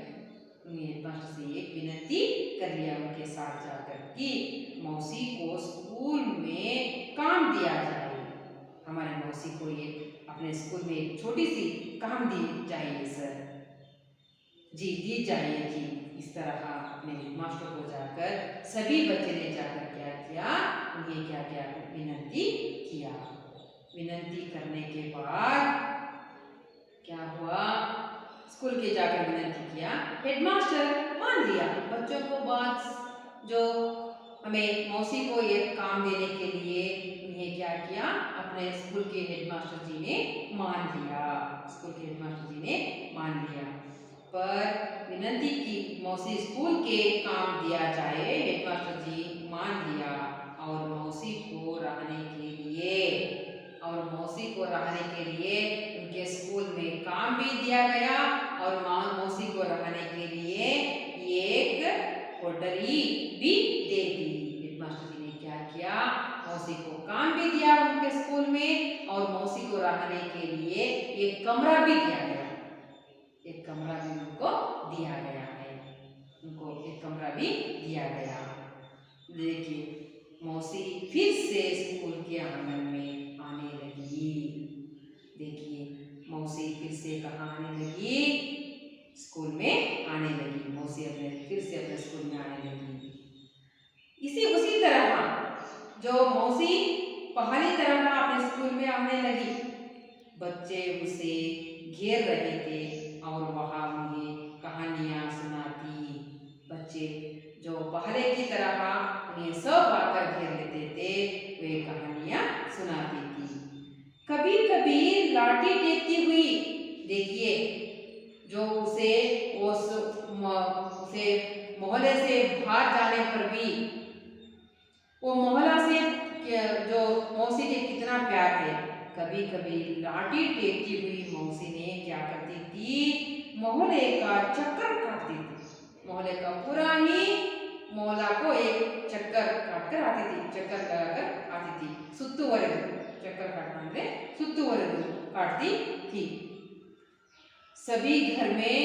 Speaker 1: उन्हें हेडमास्टर से एक विनती कर लिया उनके साथ जाकर कि मौसी को स्कूल में काम दिया जाए। हमारे मौसी को एक अपने स्कूल में एक छोटी सी काम दी जाए सर जी, दी जाए जी। इस तरह अपने हेडमास्टर को जाकर सभी बच्चे ने जाकर क्या किया, उन्हें क्या क्या विनती किया। विनती करने के बाद क्या हुआ, स्कूल के जाकर विनती किया, हेडमास्टर मान लिया बच्चों को बात, जो हमें मौसी को एक काम देने के लिए उन्हें क्या किया, अपने स्कूल के हेडमास्टर जी ने मान लिया। स्कूल के हेडमास्टर जी ने मान लिया, पर विनती की मौसी स्कूल के काम दिया जाए, हेडमास्टर जी मान लिया। और मौसी को रहने के लिए उनके स्कूल में काम भी दिया गया और मौसी को रहने के लिए एक कोठरी भी दे दी। हेडमास्टर जी ने क्या किया, मौसी को काम भी दिया उनके स्कूल में और मौसी को रहने के लिए एक कमरा भी दिया गया। एक कमरा भी उनको दिया गया है, उनको एक कमरा भी दिया गया। देखिए मौसी फिर से स्कूल के आंगन में आने लगी। देखिए मौसी फिर से कहाँ आने लगी, स्कूल में आने लगी। मौसी फिर से अपने स्कूल में आने लगी। उसी तरह जो मौसी पहली तरह अपने स्कूल में आने लगी, बच्चे उसे घेर रहे थे और वहाँ उन्हें कहानियाँ सुनाती। बच्चे जो पहले की तरह उन्हें सब आकर घेर लेते थे, वे कहानियाँ सुनाती थी। कभी कभी लाठी टेकती हुई, देखिए जो उसे मोहल्ले से भाग जाने पर भी वो मोहल्ला से जो मौसी के कितना प्यार है। कभी कभी लाठी टेकती हुई मौसी ने क्या करती थी, मोहल्ले का चक्कर काटती थी। मोहल्ले का पूरा ही मोहल्ला को एक चक्कर काट कर आती थी, चक्कर लगाकर आती थी। सुत्तुवरेदु, चक्कर काटना ಅಂದ್ರೆ सुत्तुवरेदु काटती थी। सभी घर में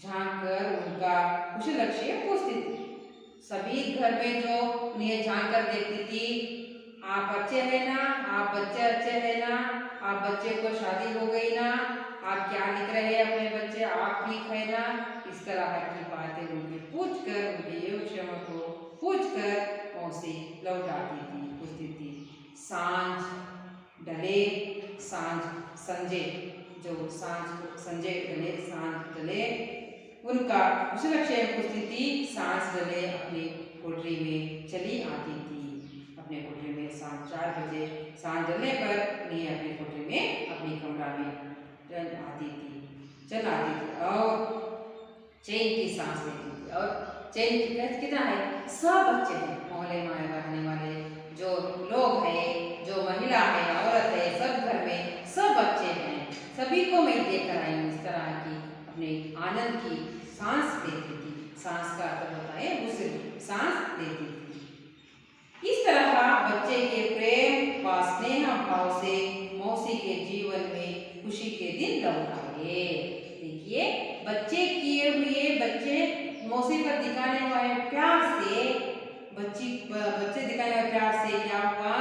Speaker 1: झांक कर उनका कुशलक्षेम पूछती थी। सभी घर में जो उन्हें झांक कर देखती थी, आप अच्छे हैं ना, आप बच्चे अच्छे हैं ना, आप बच्चे को शादी हो गई ना, आप क्या लिख रहे हैं अपने बच्चे, आप ठीक है ना, इस तरह की बातें उनके पूछ कर, उनके योगक्षेम को पूछ कर मौसी लौटाती थी, पूछती थी। सांझ ढले, सांझ संजे, जो सांझ संजे ढले, सांझ ढले उनका कुशलक्षेम पूछती थी। सांझ ढले अपनी कोठरी में चली आती थी। अपने कोठरी में सांझ 4 बजे सांझ ढलने पर उन्हें अपनी कोठरी में अपनी कमरा में चल आती थी और चैन की सांस लेती थी। और चैन की कितना है, सब बच्चे हैं मोहल्ले में रहने वाले जो लोग हैं, जो महिला है, औरत है, सब घर में सब बच्चे हैं, सभी को मैं देख कर आई हूँ इस तरह की अपने आनंद की सांस लेती थी। सांस का अर्थ होता है उसे सांस लेती थी। इस तरह बच्चे के प्रेम व स्नेह भाव से मौसी के जीवन में खुशी के दिन लौट आए। देखिए, बच्चे मौसी पर दिखाने वाले प्यार से, बच्चे दिखाने वाले प्यार से क्या हुआ,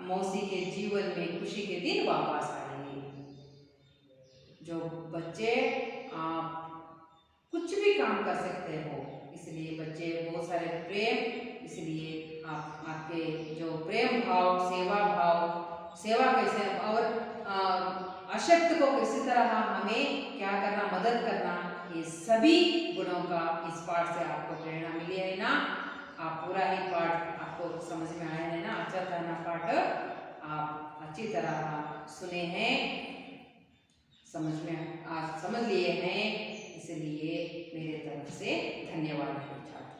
Speaker 1: मौसी के जीवन में खुशी के दिन वापस आए। जो बच्चे आप कुछ भी काम कर सकते हो, इसलिए बच्चे बहुत सारे प्रेम, इसलिए आपके जो प्रेम भाव, सेवा कैसे और अशक्त को किसी तरह हमें क्या करना, मदद करना, ये सभी गुणों का इस पाठ से आपको प्रेरणा मिली है ना। आप पूरा ही पाठ आपको समझ में आया है ना, अच्छा था ना पाठ, आप अच्छी तरह सुने हैं, समझ लिए हैं, इसलिए मेरे तरफ से धन्यवाद छात्र।